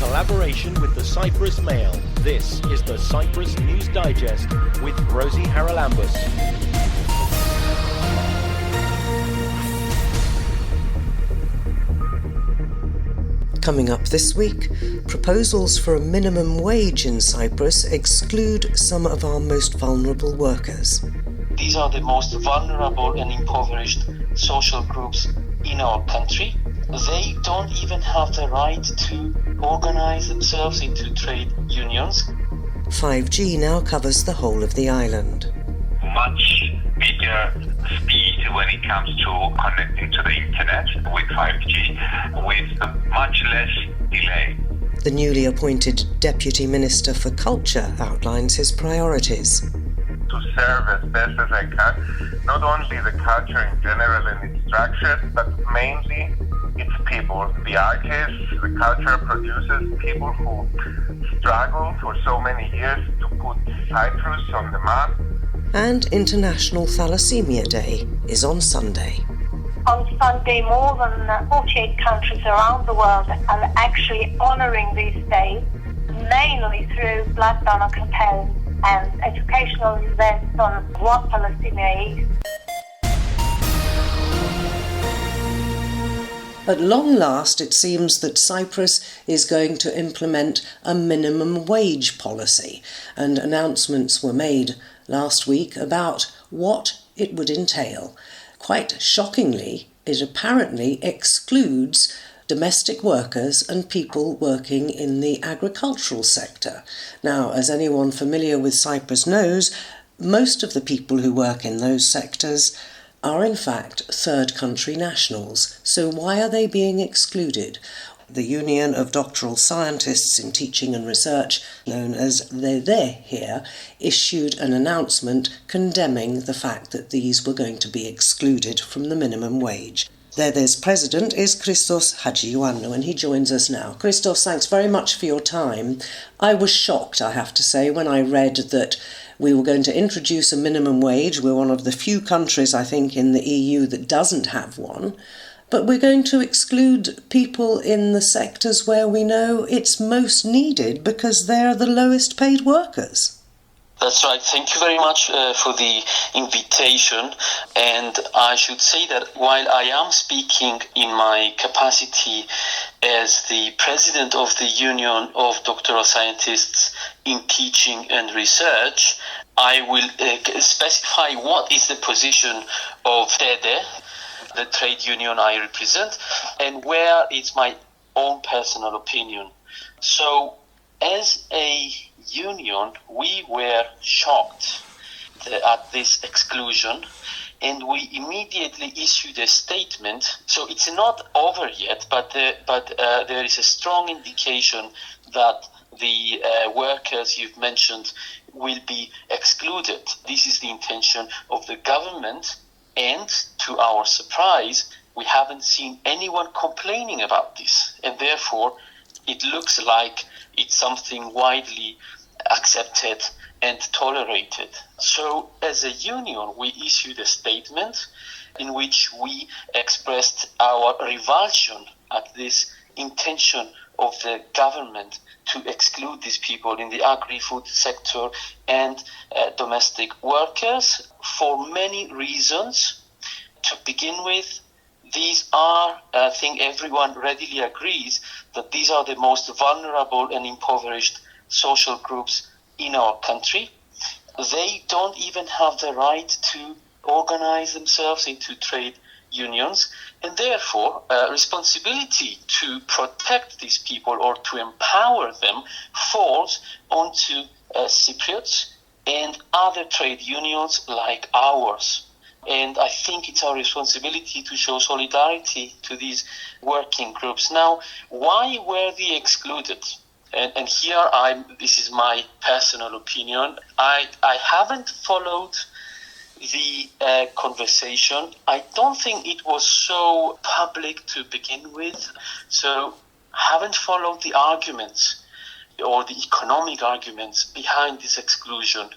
collaboration with the Cyprus Mail. This is the Cyprus News Digest with Rosie Haralambous. Coming up this week, proposals for a minimum wage in Cyprus exclude some of our most vulnerable workers. These are the most vulnerable and impoverished social groups in our country. They don't even have the right to organize themselves into trade unions. 5G now covers the whole of the island. Much bigger speed when it comes to connecting to the internet with 5G, with much less delay. The newly appointed Deputy Minister for Culture outlines his priorities. To serve as best as I can, not only the culture in general and its structure, but mainly its people, the artists, the culture producers, people who struggle for so many years to put Cyprus on the map. And International Thalassemia Day is on Sunday. On Sunday, more than 48 countries around the world are actually honouring these days, mainly through blood donor campaigns and educational events on what thalassemia is. At long last, it seems that Cyprus is going to implement a minimum wage policy, and announcements were made last week about what it would entail. Quite shockingly, it apparently excludes domestic workers and people working in the agricultural sector. Now, as anyone familiar with Cyprus knows, most of the people who work in those sectors are in fact third country nationals. So why are they being excluded? The Union of Doctoral Scientists in Teaching and Research, known as THE here, issued an announcement condemning the fact that these were going to be excluded from the minimum wage. THE's president is Christos Hadjiioannou, and he joins us now. Christos, thanks very much for your time. I was shocked, I have to say, when I read that we were going to introduce a minimum wage. We're one of the few countries, I think, in the EU that doesn't have one. But we're going to exclude people in the sectors where we know it's most needed because they're the lowest paid workers. That's right. Thank you very much for the invitation. And I should say that while I am speaking in my capacity as the president of the Union of Doctoral Scientists in Teaching and Research, I will specify what is the position of THE, the trade union I represent, and where it's my own personal opinion. So, as a union, we were shocked at this exclusion, and we immediately issued a statement. So it's not over yet, but there is a strong indication that the workers you've mentioned will be excluded. This is the intention of the government, and to our surprise, we haven't seen anyone complaining about this, and therefore it looks like it's something widely accepted and tolerated. So as a union, we issued a statement in which we expressed our revulsion at this intention of the government to exclude these people in the agri-food sector and domestic workers for many reasons. To begin with, these are, I think everyone readily agrees, that these are the most vulnerable and impoverished social groups in our country. They don't even have the right to organize themselves into trade unions, and therefore responsibility to protect these people or to empower them falls onto Cypriots and other trade unions like ours. And I think it's our responsibility to show solidarity to these working groups. Now, why were they excluded? And here, this is my personal opinion. I haven't followed the conversation. I don't think it was so public to begin with. So haven't followed the arguments or the economic arguments behind this exclusion,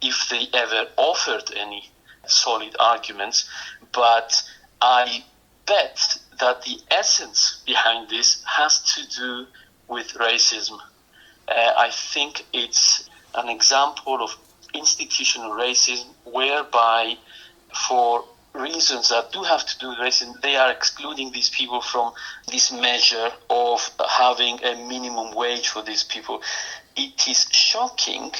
if they ever offered any solid arguments. But I bet that the essence behind this has to do with racism. I think it's an example of institutional racism whereby, for reasons that do have to do with racism, they are excluding these people from this measure of having a minimum wage for these people. It is shocking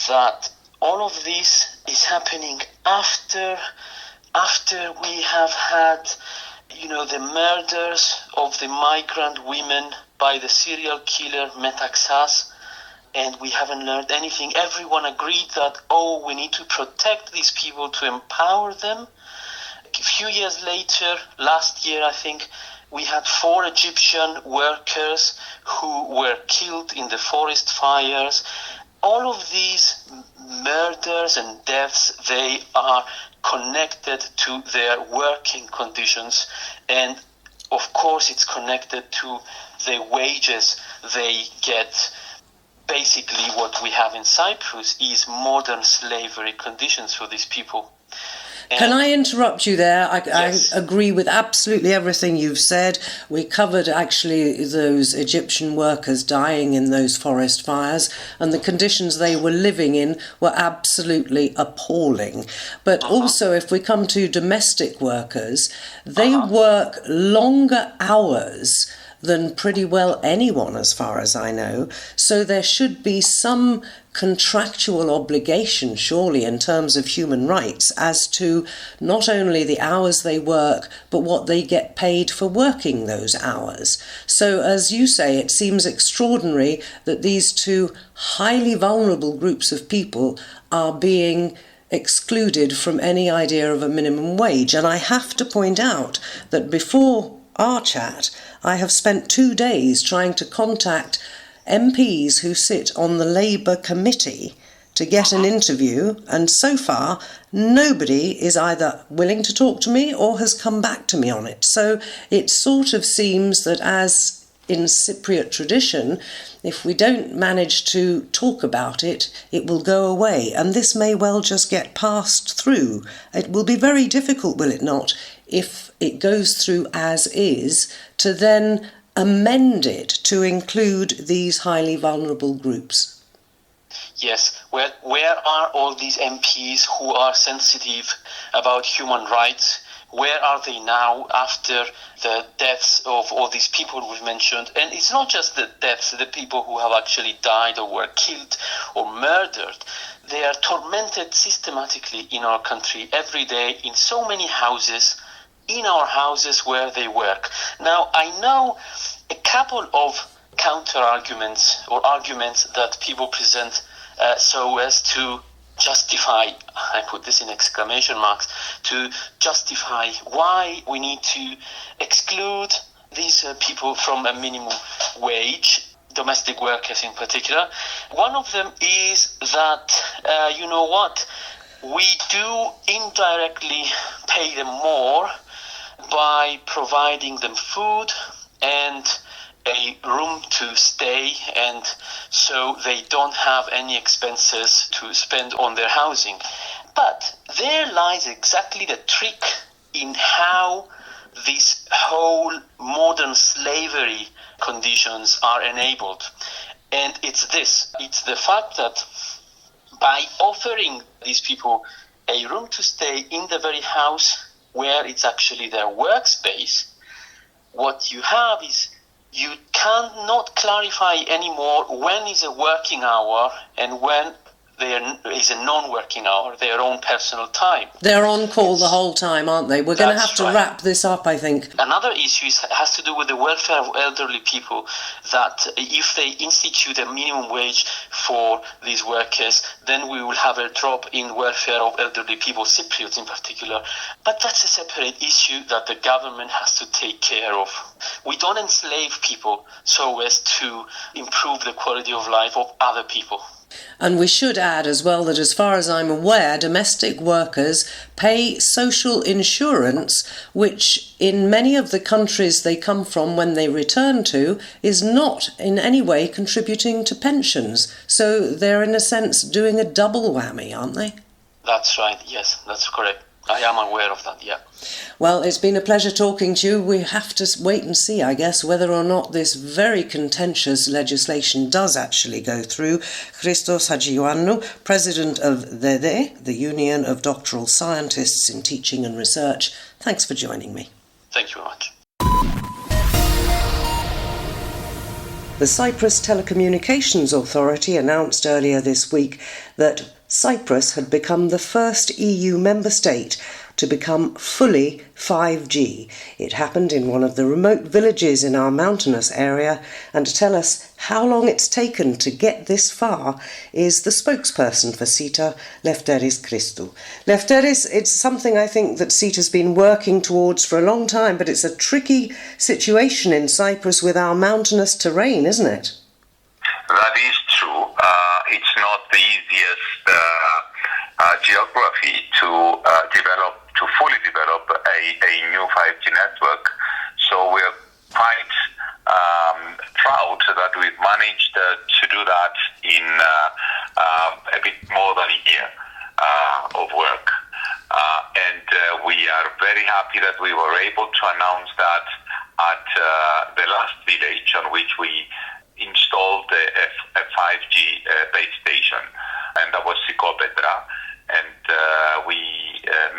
that all of this is happening after we have had, the murders of the migrant women by the serial killer Metaxas, and we haven't learned anything. Everyone agreed that, we need to protect these people, to empower them. A few years later, last year I think, we had 4 Egyptian workers who were killed in the forest fires. All of these murders and deaths, they are connected to their working conditions, and of course it's connected to the wages they get. Basically what we have in Cyprus is modern slavery conditions for these people. Can I interrupt you there? Yes. I agree with absolutely everything you've said. We covered actually those Egyptian workers dying in those forest fires, and the conditions they were living in were absolutely appalling. But also, if we come to domestic workers, they work longer hours than pretty well anyone, as far as I know. So there should be some contractual obligation, surely, in terms of human rights, as to not only the hours they work, but what they get paid for working those hours. So, as you say, it seems extraordinary that these two highly vulnerable groups of people are being excluded from any idea of a minimum wage. And I have to point out that before our chat, I have spent 2 days trying to contact MPs who sit on the Labour committee to get an interview, and so far nobody is either willing to talk to me or has come back to me on it. So it sort of seems that, as in Cypriot tradition, if we don't manage to talk about it, it will go away, and this may well just get passed through. It will be very difficult, will it not, if it goes through as is, to then amend it to include these highly vulnerable groups. Yes, where are all these MPs who are sensitive about human rights? Where are they now after the deaths of all these people we've mentioned? And it's not just the deaths, the people who have actually died or were killed or murdered. They are tormented systematically in our country every day in so many houses, in our houses where they work. Now, I know a couple of counter-arguments or arguments that people present so as to justify, I put this in exclamation marks, to justify why we need to exclude these people from a minimum wage, domestic workers in particular. One of them is that, we do indirectly pay them more by providing them food and a room to stay, and so they don't have any expenses to spend on their housing. But there lies exactly the trick in how this whole modern slavery conditions are enabled. And it's the fact that by offering these people a room to stay in the very house where it's actually their workspace, what you have is you cannot clarify anymore when is a working hour and when there is a non-working hour, their own personal time. They're on call the whole time, aren't they? We're going to have to wrap this up, I think. Another issue has to do with the welfare of elderly people, that if they institute a minimum wage for these workers, then we will have a drop in welfare of elderly people, Cypriots in particular. But that's a separate issue that the government has to take care of. We don't enslave people so as to improve the quality of life of other people. And we should add as well that, as far as I'm aware, domestic workers pay social insurance, which in many of the countries they come from when they return to is not in any way contributing to pensions. So they're in a sense doing a double whammy, aren't they? That's right, yes, that's correct. I am aware of that, yeah. Well, it's been a pleasure talking to you. We have to wait and see, I guess, whether or not this very contentious legislation does actually go through. Christos Hadjiioannou, President of DEDE, the Union of Doctoral Scientists in Teaching and Research. Thanks for joining me. Thank you very much. The Cyprus Telecommunications Authority announced earlier this week that Cyprus had become the first EU member state to become fully 5G. It happened in one of the remote villages in our mountainous area, and to tell us how long it's taken to get this far is the spokesperson for CETA, Lefteris Christou. Lefteris, it's something I think that CETA's been working towards for a long time, but it's a tricky situation in Cyprus with our mountainous terrain, isn't it? That is true. It's not the easiest geography to fully develop a new 5G network. So we're quite proud that we've managed to do that in a bit more than a year of work. And we are very happy that we were able to announce that at the last village on which we installed a 5G base station, and that was Psychopetra. And we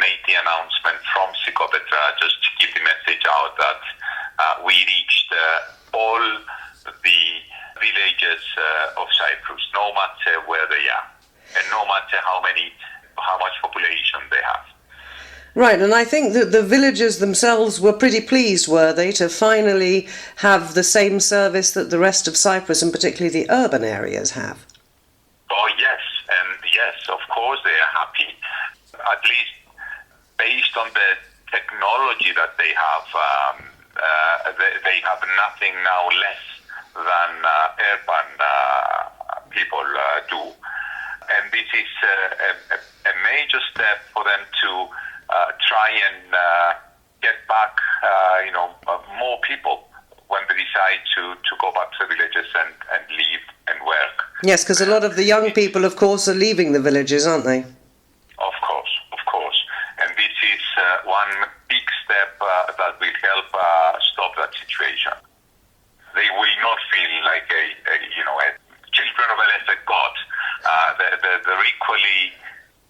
made the announcement from Psychopetra just to keep the message out that we reached all the villages of Cyprus, no matter where they are, and no matter how much population they have. Right, and I think that the villagers themselves were pretty pleased, were they, to finally have the same service that the rest of Cyprus, and particularly the urban areas, have. Oh, yes, and yes, of course they are happy. At least based on the technology that they have nothing now less than urban people do. And this is a major step for them to try and get back, more people when they decide to go back to the villages and live and work. Yes, because a lot of the young people, of course, are leaving the villages, aren't they? Of course. And this is one big step that will help stop that situation. They will not feel like a children of a lesser god. They're equally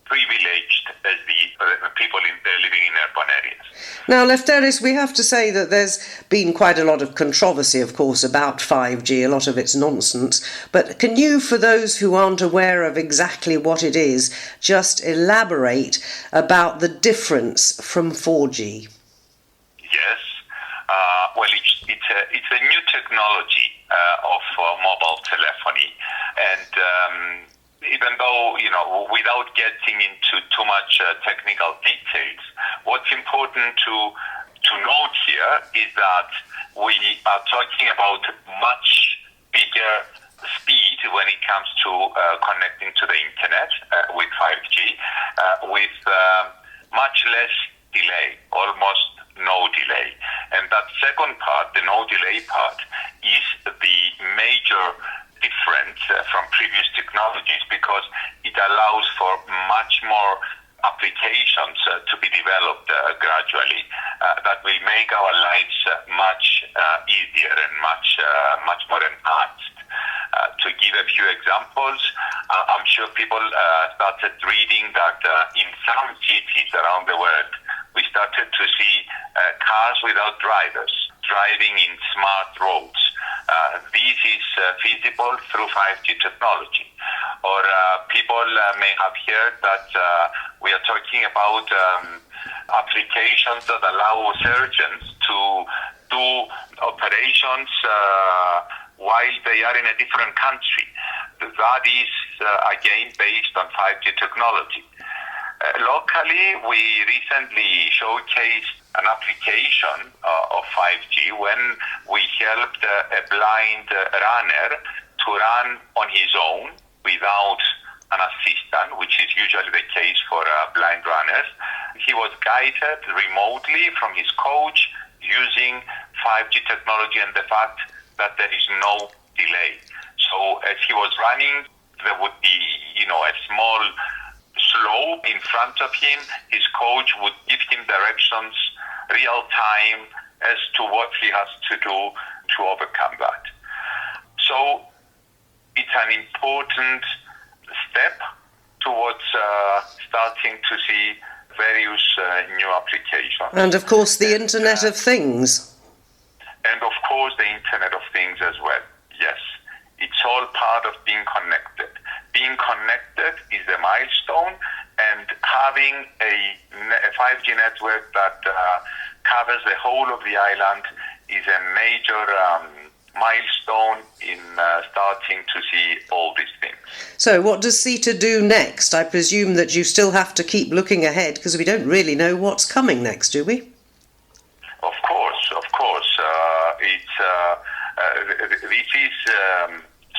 privileged as the people living in urban areas. Now, Lefteris, we have to say that there's been quite a lot of controversy, of course, about 5G. A lot of it's nonsense. But can you, for those who aren't aware of exactly what it is, just elaborate about the difference from 4G? Yes. Well, it's a new technology of mobile telephony, and even though, without getting into too much technical details, what's important to note here is that we are talking about much bigger speed when it comes to connecting to the internet with 5G, with much less delay, almost no delay. And that second part, the no delay part, is the major difference from previous technologies, because it allows for much more applications to be developed gradually that will make our lives much easier and much more enhanced. To give a few examples, I'm sure people started reading that in some cities around the world, we started to see cars without drivers driving in smart roads. This is feasible through 5G technology. Or people may have heard that we are talking about applications that allow surgeons to do operations while they are in a different country. That is, again, based on 5G technology. Locally, we recently showcased an application of 5G when we helped a blind runner to run on his own without an assistant, which is usually the case for blind runners. He was guided remotely from his coach using 5G technology and the fact that there is no delay. So as he was running, there would be, a small flow in front of him. His coach would give him directions real time as to what he has to do to overcome that. So it's an important step towards starting to see various new applications. And of course the Internet of Things. And of course the Internet of Things as well, yes. It's all part of being connected. Being connected is a milestone, and having a 5G network that covers the whole of the island is a major milestone in starting to see all these things. So what does CETA do next? I presume that you still have to keep looking ahead because we don't really know what's coming next, do we? Of course. This is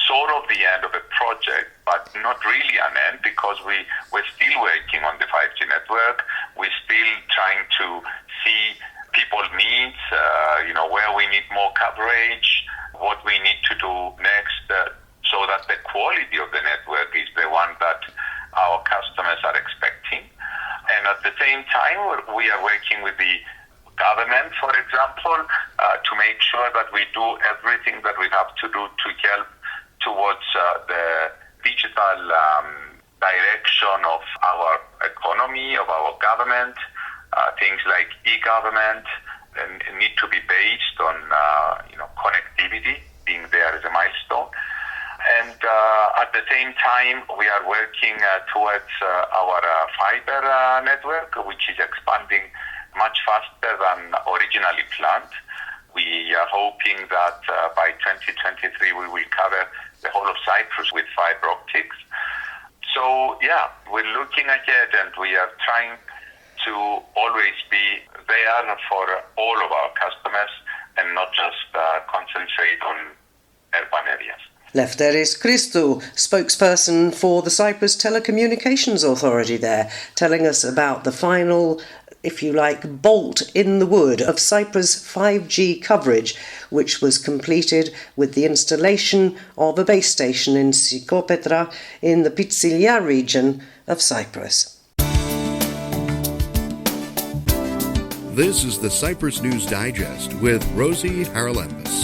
sort of the end of a project, but not really an end, because we're still working on the 5G network. We're still trying to see people's needs, where we need more coverage, what we need to do next, so that the quality of the network is the one that our customers are expecting. And at the same time, we are working with the government, for example, to make sure that we do everything that we have to do to help towards the digital direction of our economy, of our government. Things like e-government need to be based on connectivity, being there as a milestone. And at the same time, we are working towards our fiber network, which is expanding much faster than originally planned. We are hoping that by 2023 we will cover the whole of Cyprus with fiber optics. So we're looking ahead, and we are trying to always be there for all of our customers and not just concentrate on urban areas. Lefteris Christou, spokesperson for the Cyprus Telecommunications Authority there, telling us about the final, if you like, bolt in the wood of Cyprus 5G coverage, which was completed with the installation of a base station in Psychopetra in the Pitsilia region of Cyprus. This is the Cyprus News Digest with Rosie Haralambous.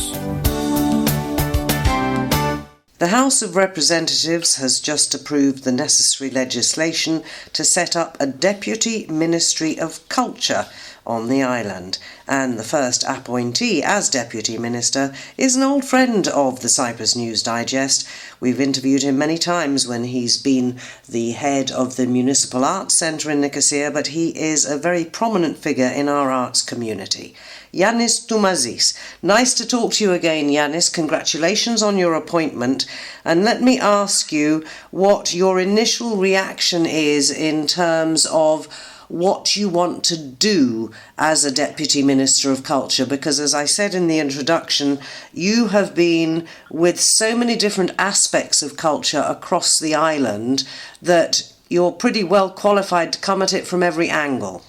The House of Representatives has just approved the necessary legislation to set up a Deputy Ministry of Culture on the island, and the first appointee as Deputy Minister is an old friend of the Cyprus News Digest. We've interviewed him many times when he's been the head of the Municipal Arts Centre in Nicosia, but he is a very prominent figure in our arts community. Yannis Toumazis. Nice to talk to you again, Yannis. Congratulations on your appointment. And let me ask you what your initial reaction is in terms of what you want to do as a Deputy Minister of Culture, because as I said in the introduction, you have been with so many different aspects of culture across the island that you're pretty well qualified to come at it from every angle.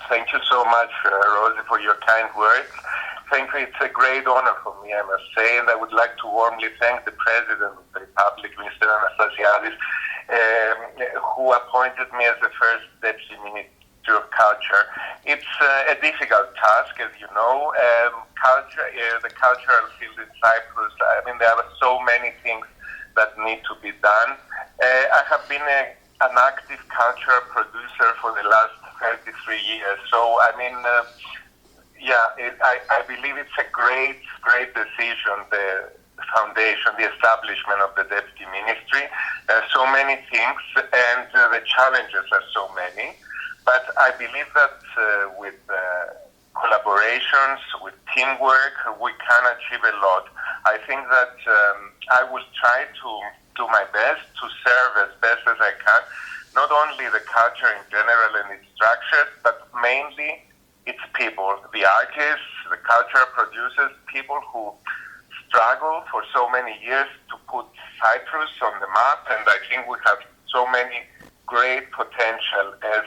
Thank you so much, Rosie, for your kind words. Thank you. It's a great honor for me, I must say, and I would like to warmly thank the President of the Republic, Mr. Anastasiadis, who appointed me as the first Deputy Minister of Culture. It's a difficult task, as you know. The cultural field in Cyprus, there are so many things that need to be done. I have been an active cultural producer for the last 33 years. So, I believe it's a great decision, the foundation, the establishment of the Deputy Ministry. So many things, and the challenges are so many. But I believe that with collaborations, with teamwork, we can achieve a lot. I think that I will try to do my best to serve as best as I can, not only the culture in general and its structures, but mainly its people, the artists, the cultural producers, people who struggle for so many years to put Cyprus on the map, and I think we have so many great potential as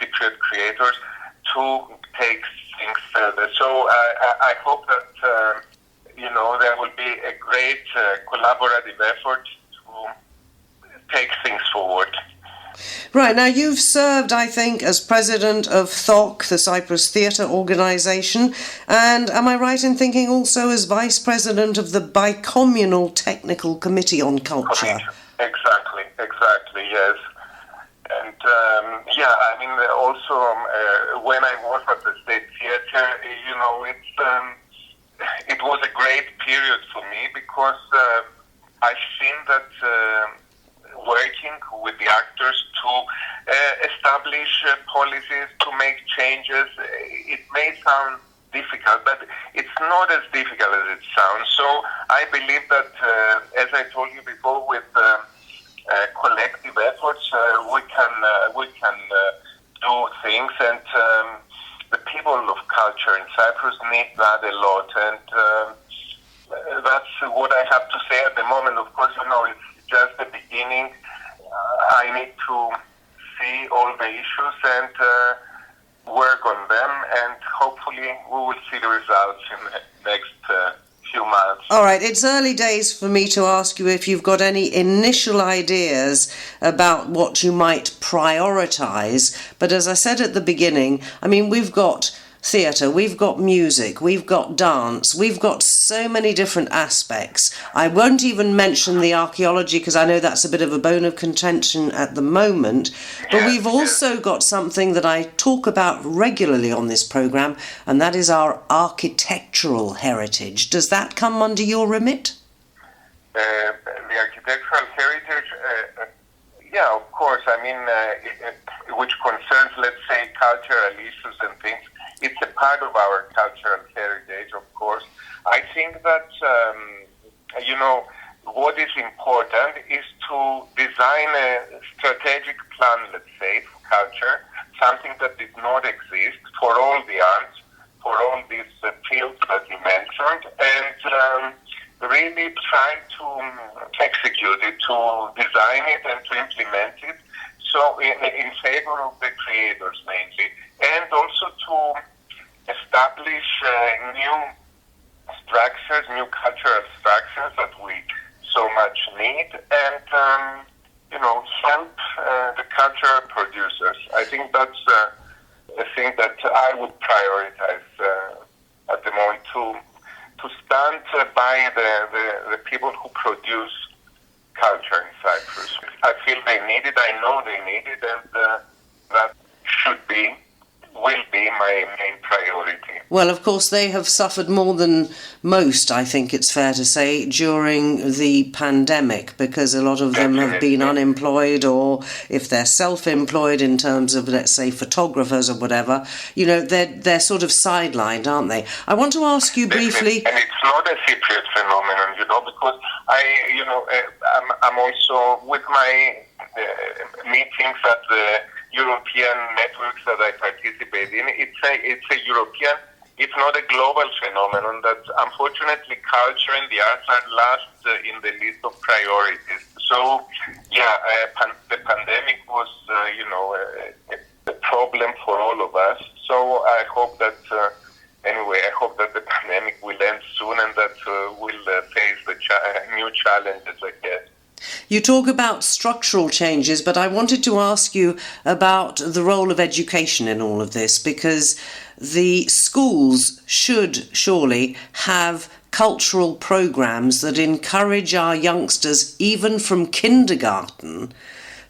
Cypriot creators to take things further. So I hope that there will be a great collaborative effort to take things forward. Right, now you've served, I think, as president of THOC, the Cyprus Theatre Organisation, and am I right in thinking also as vice president of the Bicommunal Technical Committee on Culture? Exactly, yes. And also when I was at the State Theatre, it was a great period for me because I've seen that working with the actors to establish policies, to make changes, it may sound difficult, but it's not as difficult as it sounds. So I believe that, as I told you before, with collective efforts, we can do things, and the people of culture in Cyprus need that a lot, and that's what I have to say at the moment. Of course, it's just the beginning. I need to see all the issues and work on them, and hopefully we will see the results in the next few months. All right, it's early days for me to ask you if you've got any initial ideas about what you might prioritise, but as I said at the beginning, we've got theatre, we've got music, we've got dance, we've got so many different aspects. I won't even mention the archaeology because I know that's a bit of a bone of contention at the moment, but we've also got something that I talk about regularly on this programme, and that is our architectural heritage. Does that come under your remit? The architectural heritage, of course, which concerns, let's say, cultural issues and things. It's a part of our cultural heritage, of course. I think that, what is important is to design a strategic plan, let's say, for culture, something that did not exist for all the arts, for all these fields that you mentioned, and really try to execute it, to design it and to implement it, so in favor of the creators mainly, and also to establish new structures, new cultural structures that we so much need, and help the cultural producers. I think that's the thing that I would prioritize at the moment, to stand by the people who produce culture in Cyprus. I feel they need it, I know they need it, and that will be my main priority. Well, of course, they have suffered more than most, I think it's fair to say, during the pandemic, because a lot of them have been unemployed, or if they're self-employed in terms of, let's say, photographers or whatever, they're sort of sidelined, aren't they? I want to ask you briefly... And it's not a Cypriot phenomenon, because I'm also, with my meetings at the European networks that I participate in, it's a European, if not a global phenomenon, that unfortunately culture and the arts are last in the list of priorities. So, the pandemic was, a problem for all of us. So I hope that, I hope that the pandemic will end soon and that we'll face the new challenges ahead. You talk about structural changes, but I wanted to ask you about the role of education in all of this, because the schools should surely have cultural programmes that encourage our youngsters, even from kindergarten,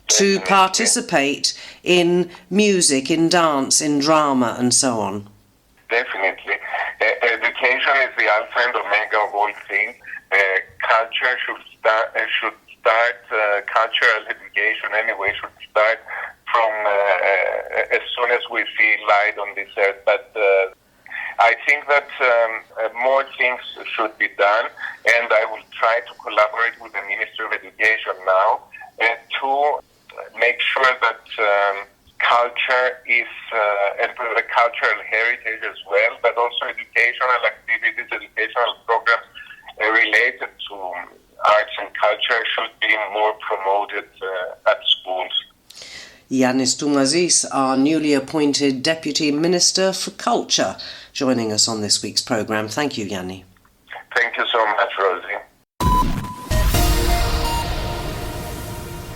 to participate in music, in dance, in drama, and so on. Definitely. Education is the alpha and omega of all things. Culture should start cultural education anyway should start from as soon as we see light on this earth. But I think that more things should be done, and I will try to collaborate with the Ministry of Education now to make sure that culture is, and the cultural heritage as well, but also educational activities, educational programs related to arts and culture should be more promoted at schools. Yannis Toumazis, our newly appointed Deputy Minister for Culture, joining us on this week's programme. Thank you, Yanni. Thank you so much, Rosie.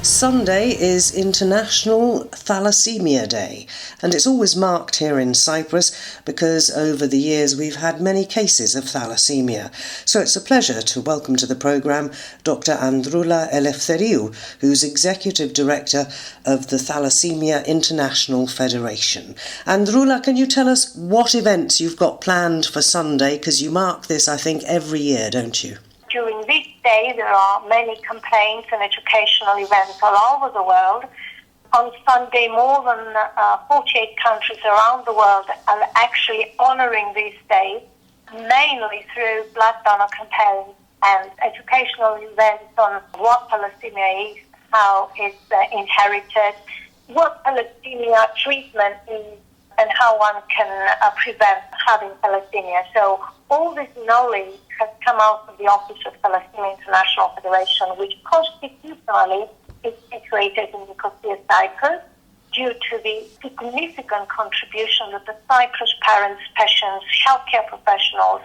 Sunday is International Thalassemia Day, and it's always marked here in Cyprus because over the years we've had many cases of thalassemia. So it's a pleasure to welcome to the programme Dr. Androula Eleftheriou, who's Executive Director of the Thalassemia International Federation. Androula, can you tell us what events you've got planned for Sunday? Because you mark this, I think, every year, don't you? During this day, there are many campaigns and educational events all over the world. On Sunday, more than 48 countries around the world are actually honouring this day, mainly through blood donor campaigns and educational events on what thalassemia is, how it's inherited, what thalassemia treatment is, and how one can prevent having thalassemia. So all this knowledge has come out of the Office of Thalassemia International Federation, which constitutionally is situated in Nicosia, Cyprus, due to the significant contribution that the Cyprus parents, patients, healthcare professionals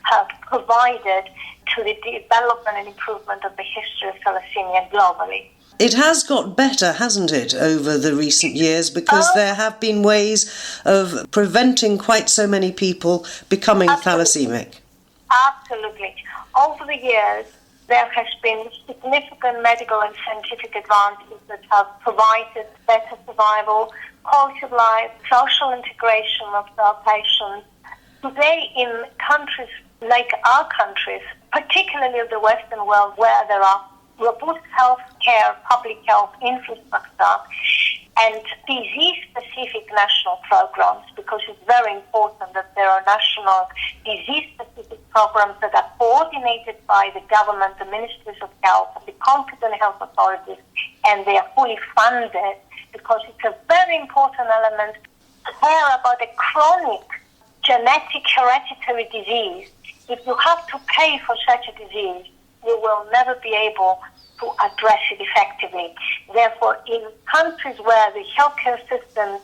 have provided to the development and improvement of the history of thalassemia globally. It has got better, hasn't it, over the recent years, because there have been ways of preventing quite so many people becoming thalassemic. Absolutely. Over the years, there has been significant medical and scientific advances that have provided better survival, quality of life, social integration of our patients. Today, in countries like our countries, particularly of the Western world, where there are robust healthcare, public health infrastructure, and disease-specific national programs, because it's very important that there are national disease-specific programs that are coordinated by the government, the ministries of health, the competent health authorities, and they are fully funded, because it's a very important element to care about a chronic genetic hereditary disease. If you have to pay for such a disease, you will never be able to address it effectively. Therefore, in countries where the healthcare systems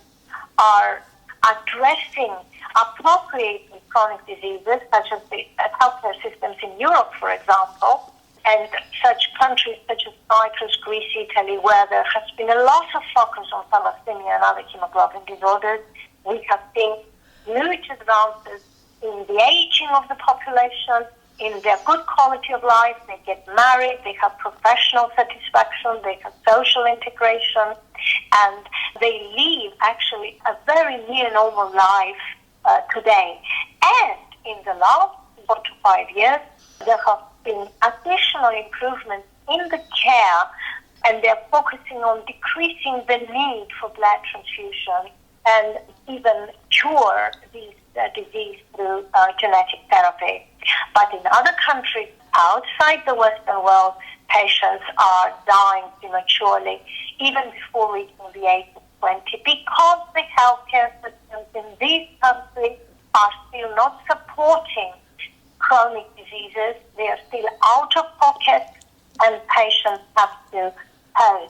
are addressing appropriately chronic diseases, such as the healthcare systems in Europe, for example, and such countries such as Cyprus, Greece, Italy, where there has been a lot of focus on thalassemia and other hemoglobin disorders, we have seen huge advances in the aging of the population, in their good quality of life. They get married, they have professional satisfaction, they have social integration, and they live actually a very near normal life today. And in the last 4 to 5 years, there have been additional improvements in the care, and they're focusing on decreasing the need for blood transfusion and even cure these disease through genetic therapy. But in other countries outside the Western world, patients are dying prematurely, even before reaching the age of 20, because the healthcare systems in these countries are still not supporting chronic diseases. They are still out of pocket, and patients have to pay.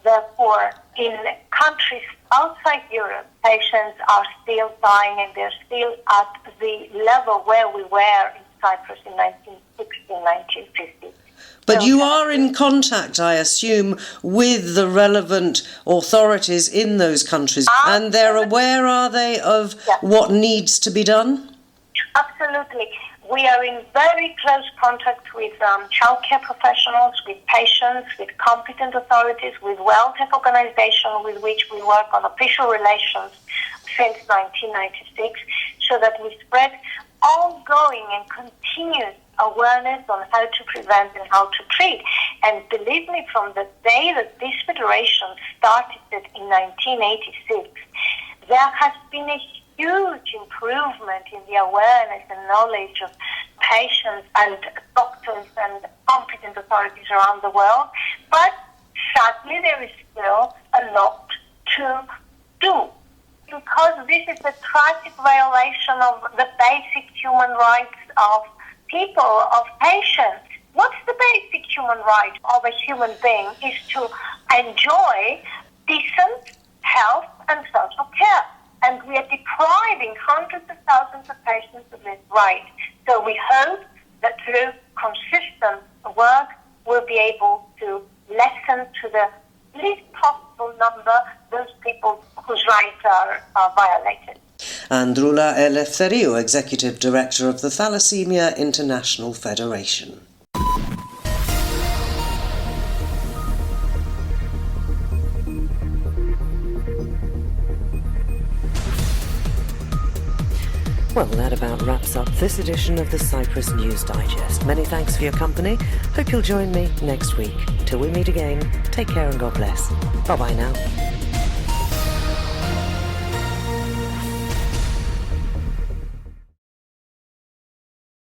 Therefore, in countries outside Europe, patients are still dying, and they're still at the level where we were in Cyprus in 1960, 1950. But So you are in contact, I assume, with the relevant authorities in those countries, and they're aware, are they, of what needs to be done? Absolutely. We are in very close contact with childcare professionals, with patients, with competent authorities, with World Health Organization, with which we work on official relations since 1996, so that we spread ongoing and continuous awareness on how to prevent and how to treat. And believe me, from the day that this federation started in 1986, there has been a huge improvement in the awareness and knowledge of patients and doctors and competent authorities around the world. But sadly, there is still a lot to do, because this is a tragic violation of the basic human rights of people, of patients. What's the basic human right of a human being is to enjoy decent health and social care. And we are depriving hundreds of thousands of patients of this right. So we hope that through consistent work, we'll be able to lessen to the least possible number those people whose rights are violated. Androula Eleftheriou, Executive Director of the Thalassemia International Federation. Well, that about wraps up this edition of the Cyprus News Digest. Many thanks for your company. Hope you'll join me next week. Till we meet again, take care and God bless. Bye-bye now.